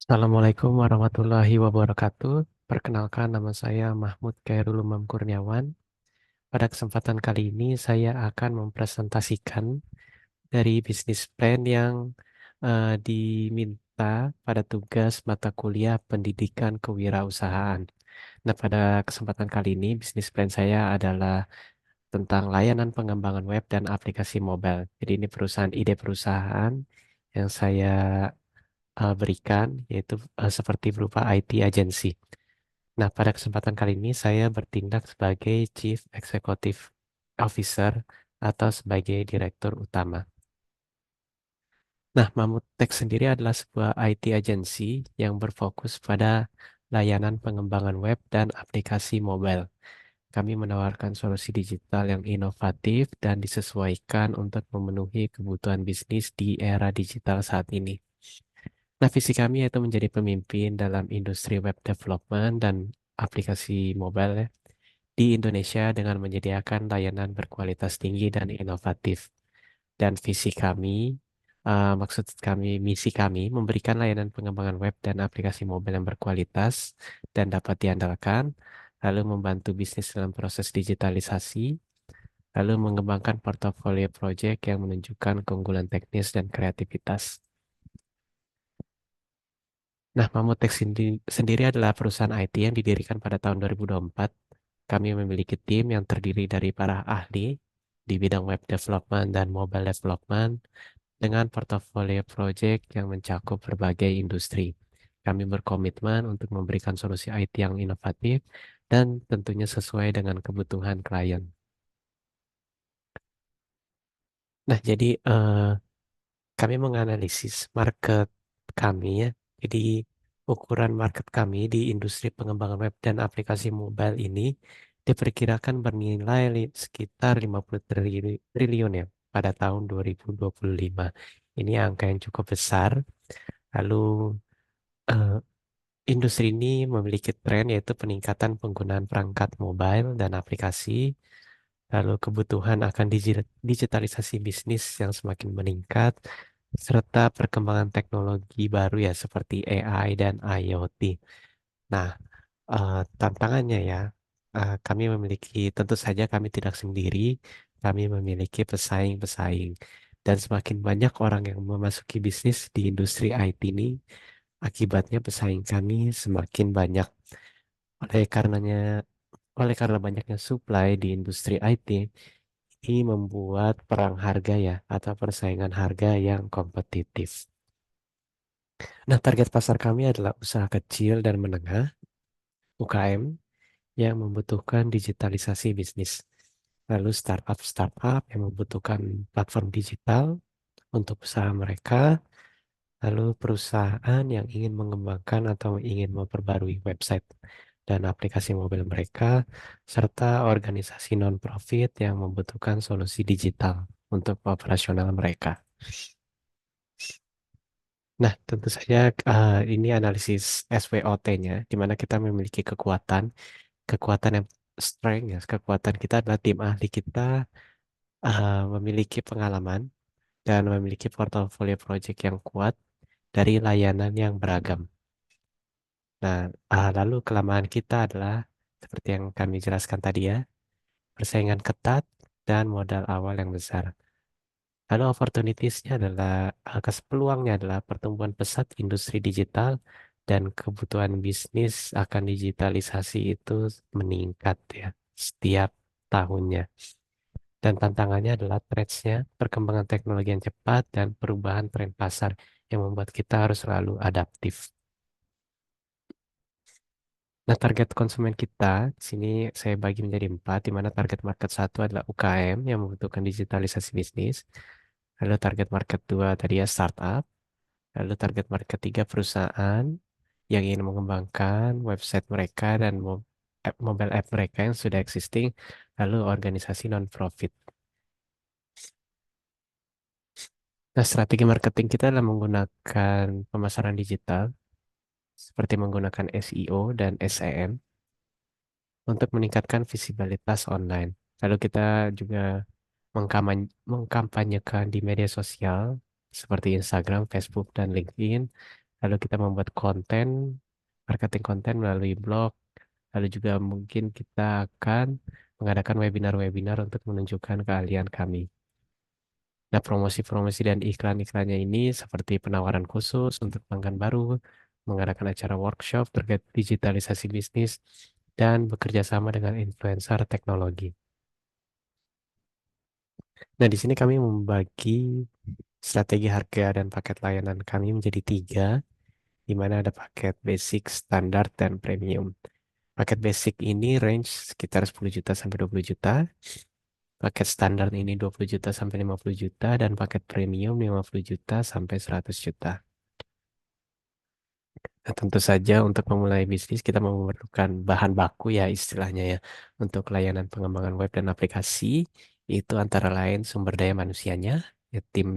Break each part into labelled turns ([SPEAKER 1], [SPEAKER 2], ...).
[SPEAKER 1] Assalamualaikum warahmatullahi wabarakatuh. Perkenalkan, nama saya Mahmud Khairul Umam Kurniawan. Pada kesempatan kali ini saya akan mempresentasikan dari bisnis plan yang diminta pada tugas mata kuliah Pendidikan Kewirausahaan. Nah, pada kesempatan kali ini bisnis plan saya adalah tentang layanan pengembangan web dan aplikasi mobile. Jadi ini ide perusahaan yang saya berikan, yaitu seperti berupa IT agency. Nah, pada kesempatan kali ini saya bertindak sebagai Chief Executive Officer atau sebagai Direktur Utama. Nah, Mamut Tech sendiri adalah sebuah IT agency yang berfokus pada layanan pengembangan web dan aplikasi mobile. Kami menawarkan solusi digital yang inovatif dan disesuaikan untuk memenuhi kebutuhan bisnis di era digital saat ini. Nah, visi kami yaitu menjadi pemimpin dalam industri web development dan aplikasi mobile ya, di Indonesia dengan menyediakan layanan berkualitas tinggi dan inovatif. Dan misi kami memberikan layanan pengembangan web dan aplikasi mobile yang berkualitas dan dapat diandalkan, lalu membantu bisnis dalam proses digitalisasi, lalu mengembangkan portofolio proyek yang menunjukkan keunggulan teknis dan kreativitas. Nah, Mamutek sendiri adalah perusahaan IT yang didirikan pada tahun 2024. Kami memiliki tim yang terdiri dari para ahli di bidang web development dan mobile development dengan portofolio proyek yang mencakup berbagai industri. Kami berkomitmen untuk memberikan solusi IT yang inovatif dan tentunya sesuai dengan kebutuhan klien. Nah, jadi kami menganalisis market kami ya. Jadi ukuran market kami di industri pengembangan web dan aplikasi mobile ini diperkirakan bernilai sekitar 50 triliun ya pada tahun 2025. Ini angka yang cukup besar. Lalu eh, industri ini memiliki tren yaitu peningkatan penggunaan perangkat mobile dan aplikasi. Lalu kebutuhan akan digitalisasi bisnis yang semakin meningkat, serta perkembangan teknologi baru ya seperti AI dan IoT. Nah, tantangannya ya, kami memiliki, tentu saja kami tidak sendiri, kami memiliki pesaing-pesaing. Dan semakin banyak orang yang memasuki bisnis di industri IT ini, akibatnya pesaing kami semakin banyak. Oleh karenanya, oleh karena banyaknya supply di industri IT, ini membuat perang harga ya, atau persaingan harga yang kompetitif. Nah, target pasar kami adalah usaha kecil dan menengah, UKM, yang membutuhkan digitalisasi bisnis. Lalu startup-startup yang membutuhkan platform digital untuk usaha mereka. Lalu perusahaan yang ingin mengembangkan atau ingin memperbarui website dan aplikasi mobil mereka, serta organisasi non-profit yang membutuhkan solusi digital untuk operasional mereka. Nah, tentu saja ini analisis SWOT-nya, di mana kita memiliki kekuatan yang strength ya, kekuatan kita adalah tim ahli kita memiliki pengalaman dan memiliki portofolio project yang kuat dari layanan yang beragam. Nah, lalu kelemahan kita adalah seperti yang kami jelaskan tadi ya, persaingan ketat dan modal awal yang besar. Lalu opportunitiesnya adalah, peluangnya adalah pertumbuhan pesat industri digital dan kebutuhan bisnis akan digitalisasi itu meningkat ya setiap tahunnya. Dan tantangannya adalah threats-nya, perkembangan teknologi yang cepat dan perubahan tren pasar yang membuat kita harus selalu adaptif. Nah, target konsumen kita di sini saya bagi menjadi empat, di mana target market satu adalah UKM yang membutuhkan digitalisasi bisnis. Lalu target market dua tadi ya startup. Lalu target market tiga perusahaan yang ingin mengembangkan website mereka dan mobile app mereka yang sudah existing. Lalu organisasi non-profit. Nah, strategi marketing kita adalah menggunakan pemasaran digital seperti menggunakan SEO dan SEM untuk meningkatkan visibilitas online. Lalu kita juga mengkampanyekan di media sosial seperti Instagram, Facebook, dan LinkedIn. Lalu kita membuat konten, marketing konten melalui blog. Lalu juga mungkin kita akan mengadakan webinar-webinar untuk menunjukkan keahlian kami. Nah, promosi-promosi dan iklan-iklannya ini seperti penawaran khusus untuk pelanggan baru, mengadakan acara workshop terkait digitalisasi bisnis, dan bekerja sama dengan influencer teknologi. Nah, di sini kami membagi strategi harga dan paket layanan kami menjadi tiga, di mana ada paket basic, standar, dan premium. Paket basic ini range sekitar 10 juta sampai 20 juta. Paket standar ini 20 juta sampai 50 juta dan paket premium 50 juta sampai 100 juta. Nah, tentu saja untuk memulai bisnis kita memerlukan bahan baku ya istilahnya ya. Untuk layanan pengembangan web dan aplikasi itu antara lain sumber daya manusianya, ya, tim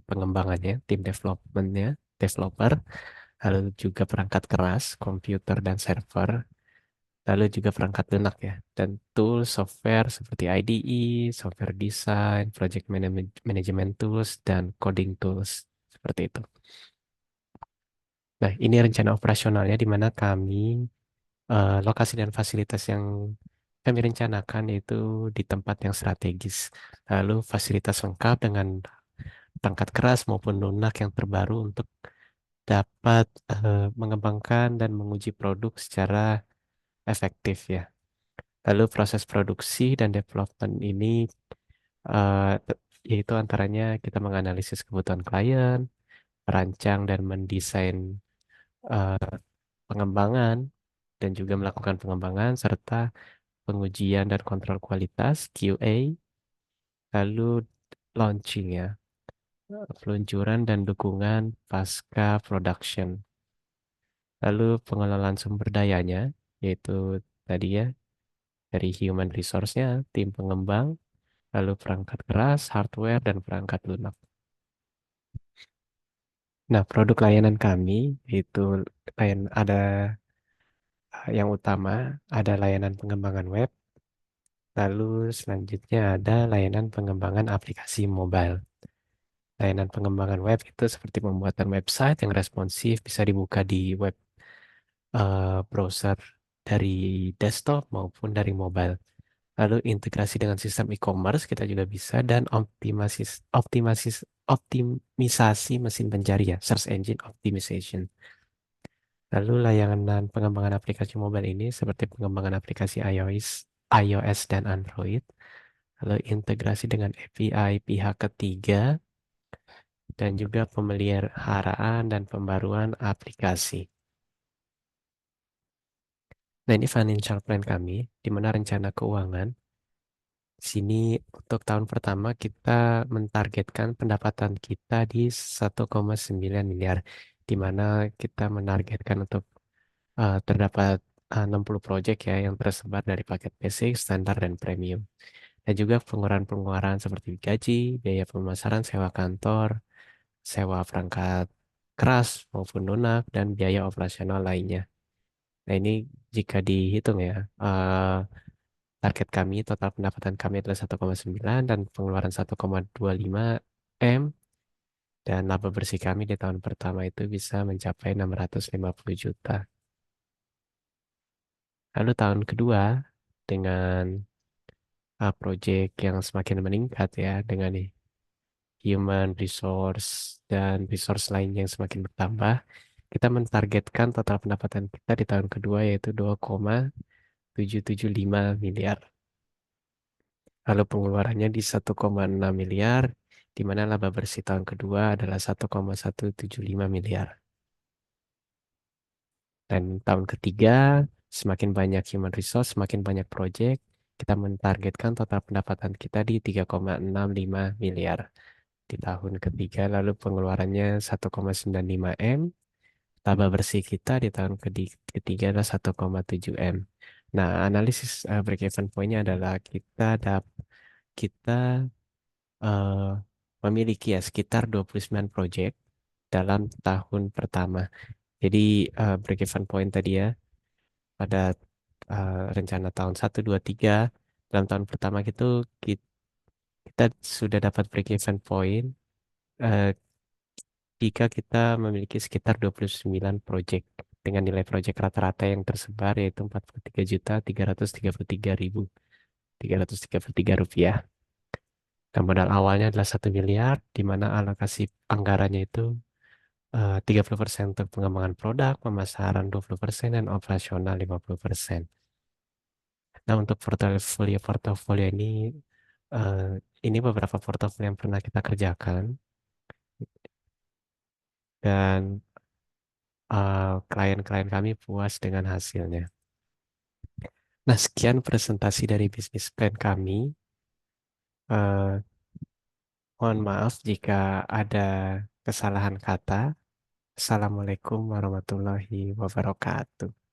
[SPEAKER 1] pengembangannya, tim developmentnya, developer, lalu juga perangkat keras, komputer dan server, lalu juga perangkat lunak ya, dan tools software seperti IDE, software design, project management tools, dan coding tools seperti itu. Nah, ini rencana operasionalnya di mana kami lokasi dan fasilitas yang kami rencanakan itu di tempat yang strategis. Lalu fasilitas lengkap dengan perangkat keras maupun lunak yang terbaru untuk dapat mengembangkan dan menguji produk secara efektif ya. Lalu proses produksi dan development ini yaitu antaranya kita menganalisis kebutuhan klien, merancang dan mendesain eh, pengembangan dan juga melakukan pengembangan serta pengujian dan kontrol kualitas QA, lalu launching ya, peluncuran dan dukungan pasca production. Lalu pengelolaan sumber dayanya, yaitu tadi ya, dari human resource-nya, tim pengembang, lalu perangkat keras, hardware, dan perangkat lunak. Nah, produk layanan kami itu ada yang utama, ada layanan pengembangan web, lalu selanjutnya ada layanan pengembangan aplikasi mobile. Layanan pengembangan web itu seperti pembuatan website yang responsif bisa dibuka di web browser dari desktop maupun dari mobile. Lalu integrasi dengan sistem e-commerce kita juga bisa dan optimisasi mesin pencari ya, search engine optimization. Lalu layanan pengembangan aplikasi mobile ini seperti pengembangan aplikasi iOS dan Android. Lalu integrasi dengan API pihak ketiga dan juga pemeliharaan dan pembaruan aplikasi. Nah, ini financial plan kami, di mana rencana keuangan. Sini untuk tahun pertama kita mentargetkan pendapatan kita di 1,9 miliar, di mana kita menargetkan untuk terdapat 60 proyek ya yang tersebar dari paket basic, standar, dan premium. Dan juga pengeluaran-pengeluaran seperti gaji, biaya pemasaran, sewa kantor, sewa perangkat keras maupun lunak, dan biaya operasional lainnya. Nah, ini jika dihitung ya, target kami, total pendapatan kami adalah 1,9 dan pengeluaran 1,25 M, dan laba bersih kami di tahun pertama itu bisa mencapai 650 juta. Lalu tahun kedua dengan project yang semakin meningkat ya, dengan human resource dan resource lain yang semakin bertambah, kita mentargetkan total pendapatan kita di tahun kedua yaitu 2,775 miliar. Lalu pengeluarannya di 1,6 miliar, di mana laba bersih tahun kedua adalah 1,175 miliar. Dan tahun ketiga, semakin banyak human resource, semakin banyak project, kita mentargetkan total pendapatan kita di 3,65 miliar di tahun ketiga, lalu pengeluarannya 1,95 M, laba bersih kita di tahun ketiga adalah 1,7 M. Nah, analisis break-even point-nya adalah kita eh, memiliki ya sekitar 29 project dalam tahun pertama. Jadi break-even point tadi ya pada rencana tahun 1, 2, 3 dalam tahun pertama itu kita sudah dapat break-even point eh, jika kita memiliki sekitar 29 proyek dengan nilai proyek rata-rata yang tersebar yaitu 43.333.333 rupiah. Dan modal awalnya adalah 1 miliar, di mana alokasi anggarannya itu 30% untuk pengembangan produk, pemasaran 20%, dan operasional 50%. Nah, untuk portofolio eh, ini beberapa portofolio yang pernah kita kerjakan dan klien-klien kami puas dengan hasilnya. Nah, sekian presentasi dari bisnis plan kami. Eh, Mohon maaf jika ada kesalahan kata. Assalamualaikum warahmatullahi wabarakatuh.